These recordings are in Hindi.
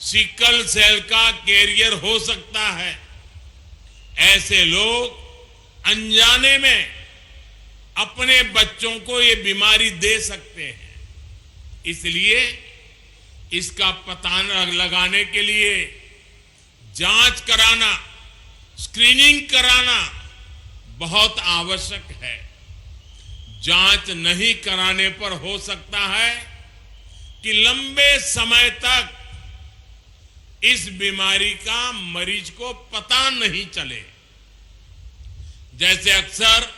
सिकल सेल का कैरियर हो सकता है। ऐसे लोग अनजाने में अपने बच्चों को ये बीमारी दे सकते हैं। इसलिए इसका पता लगाने के लिए जांच कराना, स्क्रीनिंग कराना बहुत आवश्यक है। जांच नहीं कराने पर हो सकता है कि लंबे समय तक इस बीमारी का मरीज को पता नहीं चले। जैसे अक्सर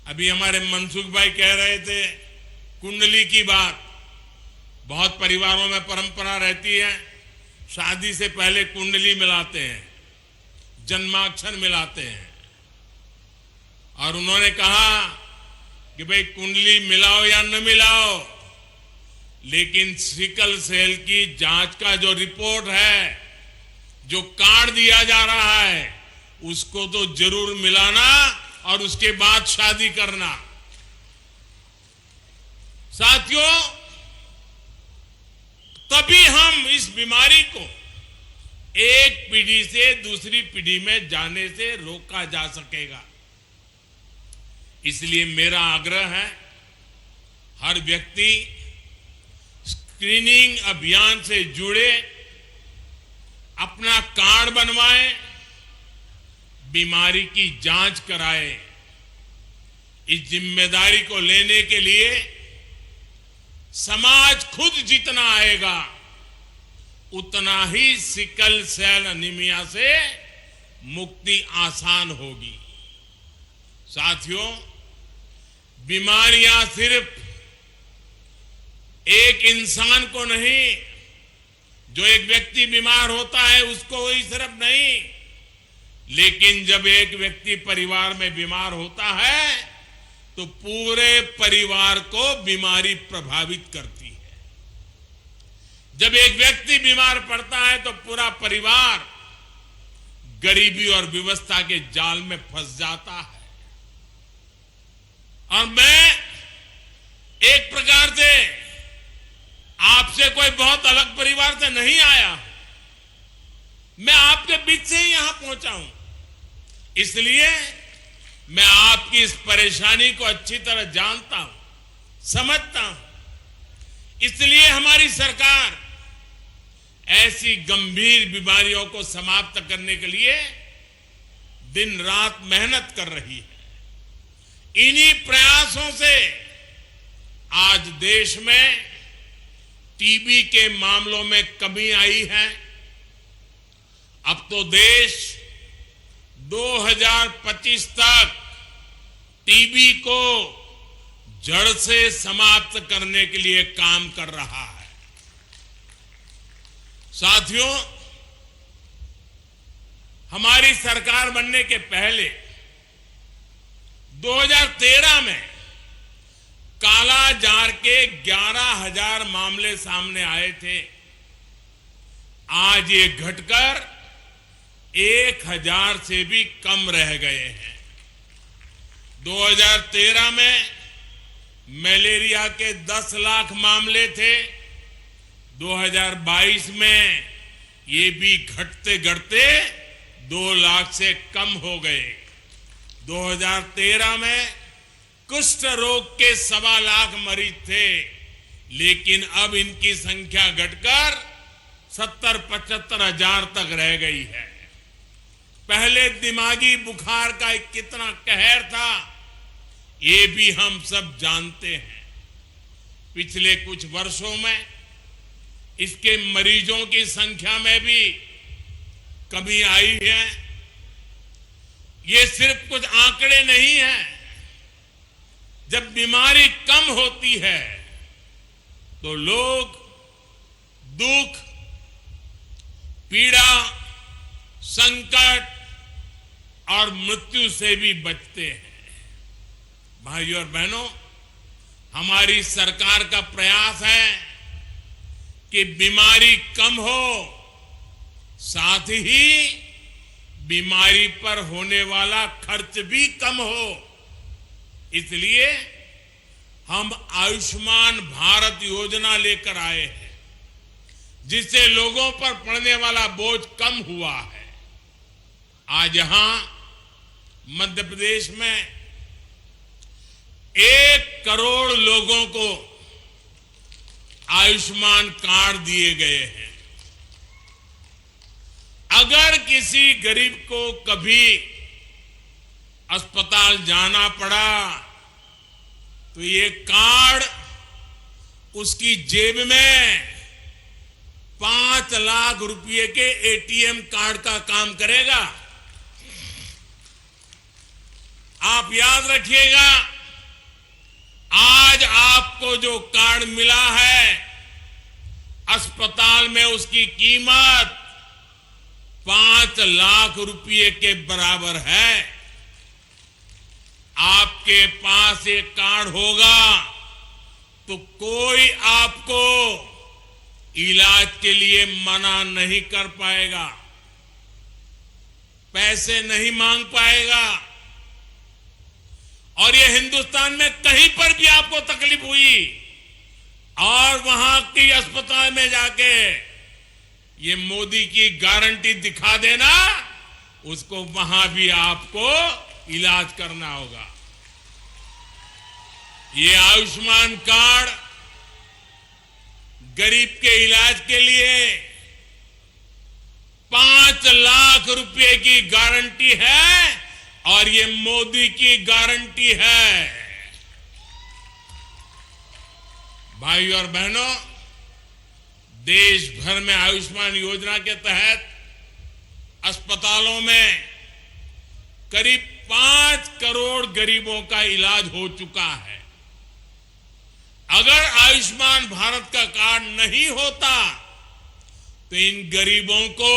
अभी हमारे मनसुख भाई कह रहे थे, कुंडली की बात। बहुत परिवारों में परंपरा रहती है, शादी से पहले कुंडली मिलाते हैं, जन्माक्षर मिलाते हैं। और उन्होंने कहा कि भाई कुंडली मिलाओ या न मिलाओ, लेकिन सिकल सेल की जांच का जो रिपोर्ट है, जो कार्ड दिया जा रहा है, उसको तो जरूर मिलाना और उसके बाद शादी करना। साथियों, तभी हम इस बीमारी को एक पीढ़ी से दूसरी पीढ़ी में जाने से रोका जा सकेगा। इसलिए मेरा आग्रह है, हर व्यक्ति स्क्रीनिंग अभियान से जुड़े, अपना कार्ड बनवाए, बीमारी की जांच कराए। इस जिम्मेदारी को लेने के लिए समाज खुद जितना आएगा, उतना ही सिकल सेल एनीमिया से मुक्ति आसान होगी। साथियों, बीमारियां सिर्फ एक इंसान को नहीं, जो एक व्यक्ति बीमार होता है उसको ही सिर्फ नहीं, लेकिन जब एक व्यक्ति परिवार में बीमार होता है तो पूरे परिवार को बीमारी प्रभावित करती है। जब एक व्यक्ति बीमार पड़ता है तो पूरा परिवार गरीबी और विवशता के जाल में फंस जाता है। और मैं एक प्रकार से आपसे कोई बहुत अलग परिवार से नहीं आया, मैं आपके बीच से ही यहां पहुंचा हूं। इसलिए मैं आपकी इस परेशानी को अच्छी तरह जानता हूं, समझता हूं। इसलिए हमारी सरकार ऐसी गंभीर बीमारियों को समाप्त करने के लिए दिन रात मेहनत कर रही है। इन्हीं प्रयासों से आज देश में टीबी के मामलों में कमी आई है। अब तो देश 2025 तक टीबी को जड़ से समाप्त करने के लिए काम कर रहा है। साथियों, हमारी सरकार बनने के पहले 2013 में काला जार के 11,000 मामले सामने आए थे। आज ये घटकर 1,000 से भी कम रह गए हैं। 2013 में मलेरिया के 10 लाख मामले थे। 2022 में ये भी घटते घटते 2 लाख से कम हो गए। 2013 में कुष्ठ रोग के 1.25 लाख मरीज थे, लेकिन अब इनकी संख्या घटकर 70-75 हजार तक रह गई है। पहले दिमागी बुखार का कितना कहर था, ये भी हम सब जानते हैं। पिछले कुछ वर्षों में इसके मरीजों की संख्या में भी कमी आई है। ये सिर्फ कुछ आंकड़े नहीं हैं। जब बीमारी कम होती है तो लोग दुख, पीड़ा, संकट और मृत्यु से भी बचते हैं। भाइयों और बहनों, हमारी सरकार का प्रयास है कि बीमारी कम हो, साथ ही बीमारी पर होने वाला खर्च भी कम हो। इसलिए हम आयुष्मान भारत योजना लेकर आए हैं, जिससे लोगों पर पड़ने वाला बोझ कम हुआ है। आज यहां मध्य प्रदेश में 1 करोड़ लोगों को आयुष्मान कार्ड दिए गए हैं। अगर किसी गरीब को कभी अस्पताल जाना पड़ा तो ये कार्ड उसकी जेब में 5 लाख रुपए के एटीएम कार्ड का काम करेगा। आप याद रखिएगा, आज आपको जो कार्ड मिला है, अस्पताल में उसकी कीमत 5 लाख रुपए के बराबर है। आपके पास एक कार्ड होगा तो कोई आपको इलाज के लिए मना नहीं कर पाएगा, पैसे नहीं मांग पाएगा। और ये हिंदुस्तान में कहीं पर भी आपको तकलीफ हुई और वहां की अस्पताल में जाके ये मोदी की गारंटी दिखा देना, उसको वहां भी आपको इलाज करना होगा। ये आयुष्मान कार्ड गरीब के इलाज के लिए 5 लाख रुपए की गारंटी है और ये मोदी की गारंटी है। भाई और बहनों, देश भर में आयुष्मान योजना के तहत अस्पतालों में करीब 5 करोड़ गरीबों का इलाज हो चुका है। अगर आयुष्मान भारत का कार्ड नहीं होता तो इन गरीबों को